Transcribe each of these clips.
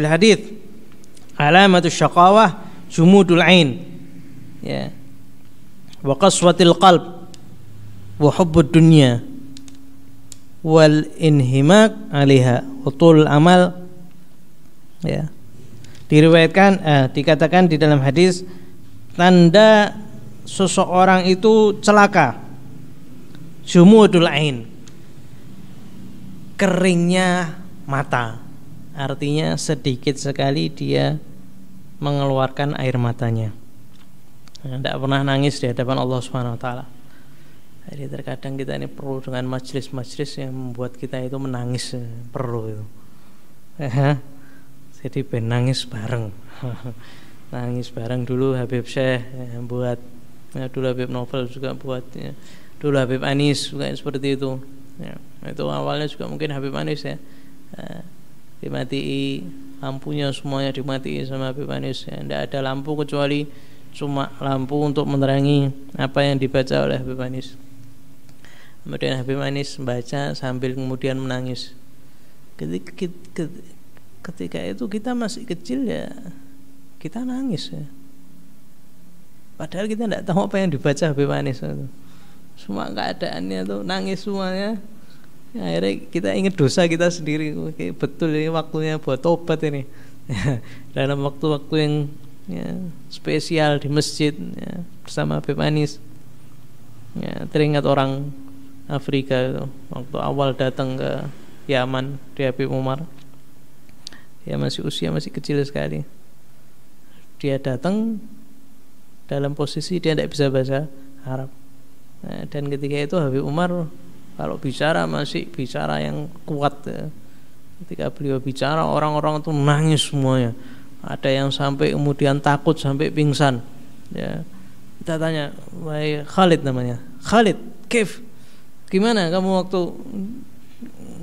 hadits, alamatus syaqawah jumudul ain, ya, wa qaswatil qalb, wa hubbud dunya, wal inhimak 'alaiha, wa tul amal. Ya. Diriwayatkan, dikatakan di dalam hadis, tanda seseorang itu celaka, jumudul ain, keringnya mata. Artinya sedikit sekali dia mengeluarkan air matanya, tidak pernah nangis di hadapan Allah Subhanahu wa taala. Jadi terkadang kita ini perlu dengan majelis-majelis yang membuat kita itu menangis, perlu itu. Jadi nangis bareng. Nangis bareng. Dulu Habib Syekh buat, ya, dulu Habib Novel juga buat, ya. Dulu Habib Anis juga seperti itu, ya. Itu awalnya juga mungkin Habib Anis, ya, dimatii lampunya, semuanya dimatii sama Habib Anis, ya. Tidak ada lampu kecuali cuma lampu untuk menerangi apa yang dibaca oleh Habib Anis. Kemudian Habib Anis membaca sambil kemudian menangis. Ketika itu kita masih kecil, ya, kita nangis, ya. Padahal kita tidak tahu apa yang dibaca Habib Anis itu. Semua keadaannya tuh nangis semuanya. Ya, akhirnya kita ingat dosa kita sendiri. Oke, betul ini waktunya buat tobat ini. Dalam waktu-waktu yang, ya, spesial di masjid, ya, bersama Habib Anis. Ya, teringat orang Afrika itu waktu awal datang ke Yaman di Habib Umar. Dia masih usia masih kecil sekali. Dia datang dalam posisi dia tidak bisa bahasa Arab. Nah, dan ketika itu Habib Umar kalau bicara masih bicara yang kuat, ya. Ketika beliau bicara orang-orang itu nangis semuanya. Ada yang sampai kemudian takut sampai pingsan, ya. Kita tanya, wahai Khalid namanya, Khalid, Kif, gimana kamu waktu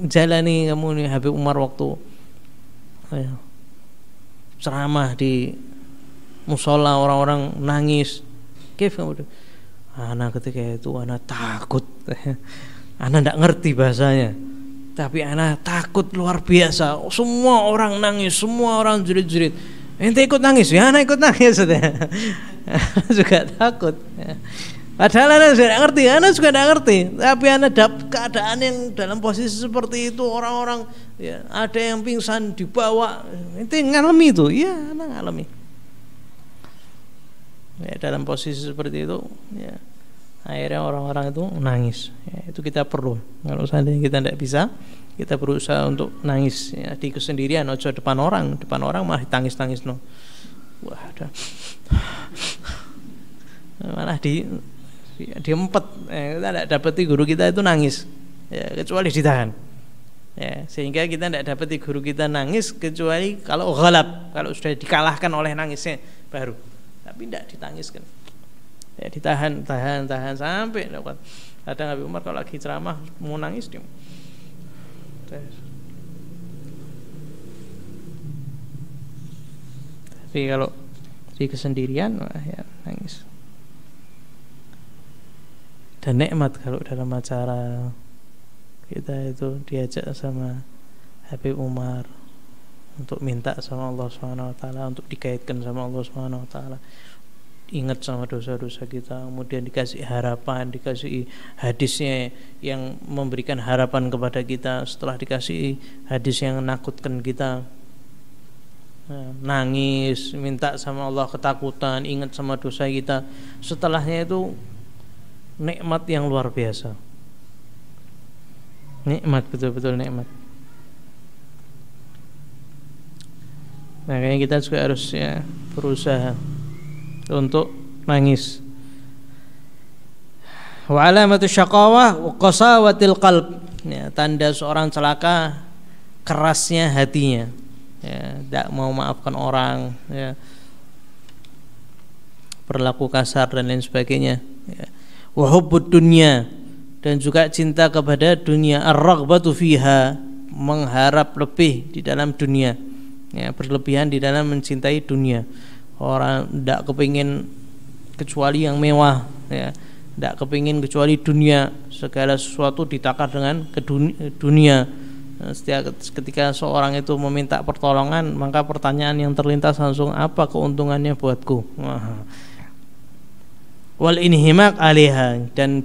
jalani kamu nih Habib Umar waktu, ya, ceramah di musola orang-orang nangis, Kif kamu? Anak ketika itu anak takut. Anak tidak ngerti bahasanya, tapi anak takut luar biasa. Semua orang nangis, semua orang jerit-jerit. Ente ikut nangis, ya anak ikut nangis. Juga takut. Padahal anak juga tidak ngerti, anak juga tidak ngerti. Tapi anak keadaan yang dalam posisi seperti itu, orang-orang, ya, ada yang pingsan dibawa. Ente ngalami itu, iya anak ngalami. Ya, dalam posisi seperti itu, ya, akhirnya orang-orang itu nangis, ya, itu kita perlu. Kalau seandainya kita tidak bisa, kita berusaha untuk nangis, ya, di kesendirian, ojo depan orang malah tangis-tangis, no. Wah, ada malah diempet, kita tidak dapati guru kita itu nangis, ya, kecuali ditahan, ya, sehingga kita tidak dapati guru kita nangis kecuali kalau ghalab, kalau sudah dikalahkan oleh nangisnya baru. Tapi tidak ditangiskan, ya, ditahan sampai dapat. Kadang Habib Umar kalau lagi ceramah mau nangis dia. Tapi kalau di kesendirian, wah, ya, nangis. Dan nikmat kalau dalam acara kita itu diajak sama Habib Umar untuk minta sama Allah Subhanahu wa taala, untuk dikaitkan sama Allah Subhanahu wa taala. Ingat sama dosa-dosa kita, kemudian dikasih harapan, dikasih hadisnya yang memberikan harapan kepada kita, setelah dikasih hadis yang menakutkan kita. Nah, nangis, minta sama Allah ketakutan, ingat sama dosa kita. Setelahnya itu nikmat yang luar biasa. Nikmat, betul-betul nikmat. Makanya kita juga harus, ya, berusaha untuk nangis. Wa alamatu syaqawah wa qasawatil qalb, ya, tanda seorang celaka kerasnya hatinya, ya, tidak mau maafkan orang, ya, berlaku kasar dan lain sebagainya, ya. Wa hubbud dunya, dan juga cinta kepada dunia, ar-raghbatu fiha, mengharap lebih di dalam dunia, ya, berlebihan di dalam mencintai dunia. Orang tidak kepingin kecuali yang mewah, ya, tidak kepingin kecuali dunia, segala sesuatu ditakar dengan ke dunia, Setiap ketika seorang itu meminta pertolongan, maka pertanyaan yang terlintas langsung, apa keuntungannya buatku? Wal inhimak alaiha, dan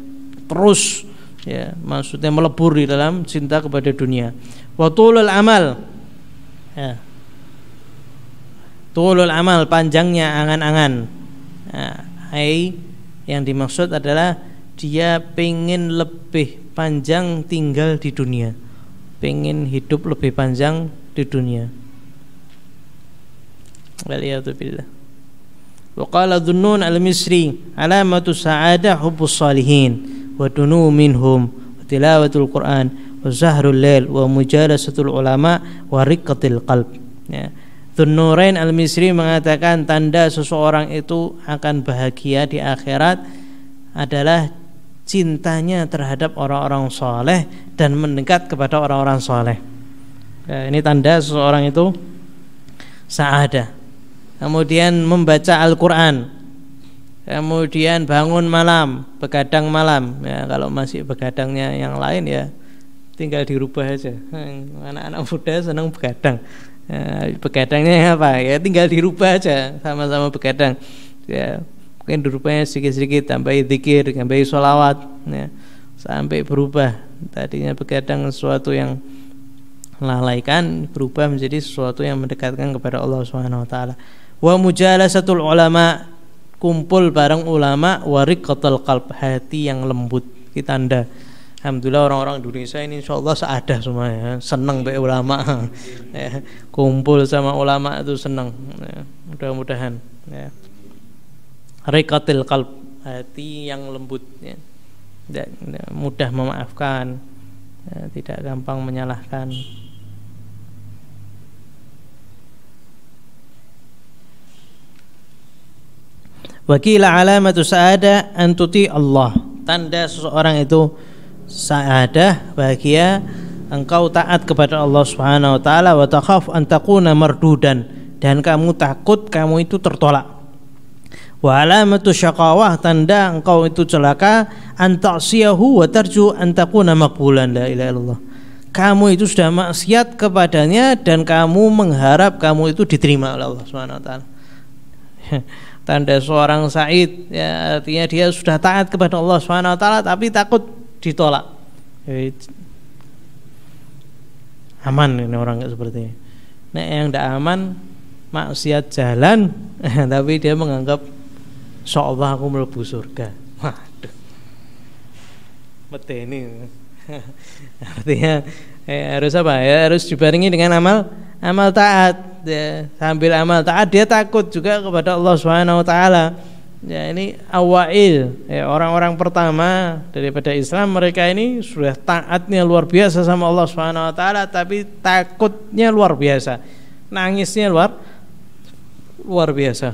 terus ya, maksudnya melebur di dalam cinta kepada dunia. Wa tulul amal, ya, tulul amal, panjangnya angan-angan. Yang dimaksud adalah dia pengen lebih panjang tinggal di dunia, pengen hidup lebih panjang di dunia. Waliyadzubillah. Wa qala Dhunnun al-Misri, alamatu sa'adah hubbus salihin wa dunu minhum wa tilawatul Quran wa zahrul lail wa mujalasatul ulama wa riqqatil qalb. Ya. Dhunnurain al-Misri mengatakan tanda seseorang itu akan bahagia di akhirat adalah cintanya terhadap orang-orang soleh dan mendekat kepada orang-orang soleh. Ya, ini tanda seseorang itu sa'adah. Kemudian membaca Al-Quran, kemudian bangun malam, begadang malam. Ya, kalau masih begadangnya yang lain ya tinggal dirubah aja. Anak-anak muda senang begadang. Ya, begadangnya apa? Ya tinggal dirubah aja, sama-sama begadang. Ya, mungkin dirubahnya sedikit-sedikit, tambahi zikir, tambahi sholawat, ya, sampai berubah. Tadinya begadang sesuatu yang melalaikan, berubah menjadi sesuatu yang mendekatkan kepada Allah Subhanahu wa taala. Wa mujalasatul ulama, kumpul bareng ulama, wa riqqatul qalb, hati yang lembut. Kita tanda alhamdulillah orang-orang Indonesia ini insyaallah saadah semua ya, senang be ulama. Ya, kumpul sama ulama itu senang. Ya, mudah-mudahan ya. Riqqatul qalb, hati yang lembut ya. Tidak mudah memaafkan, ya, tidak gampang menyalahkan. Wakila alamatu sa'adah an tuti Allah, tanda seseorang itu sa'adah, bahagia, engkau taat kepada Allah Subhanahu wa taala, wa takhaf an takuna mardudan, dan kamu takut kamu itu tertolak. Wa alamatu syaqawah, tanda engkau itu celaka, an ta'siyahu wa tarju an takuna maqbulan. La ilaha illallah, kamu itu sudah maksiat kepadanya dan kamu mengharap kamu itu diterima oleh Allah Subhanahu wa taala. Tanda seorang sa'id ya, artinya dia sudah taat kepada Allah Subhanahu wa taala tapi takut ditolak. Aman ini orang kayak seperti ini. Nek yang tidak aman, maksiat jalan tapi dia menganggap insyaallah aku mlebu surga. Waduh, medeni. Artinya harus apa ya, harus dibarengi dengan amal taat ya. Sambil amal taat dia takut juga kepada Allah Subhanahu wa taala. Ya, ini awail ya, orang-orang pertama daripada Islam, mereka ini sudah taatnya luar biasa sama Allah Subhanahu wa taala tapi takutnya luar biasa, nangisnya luar biasa.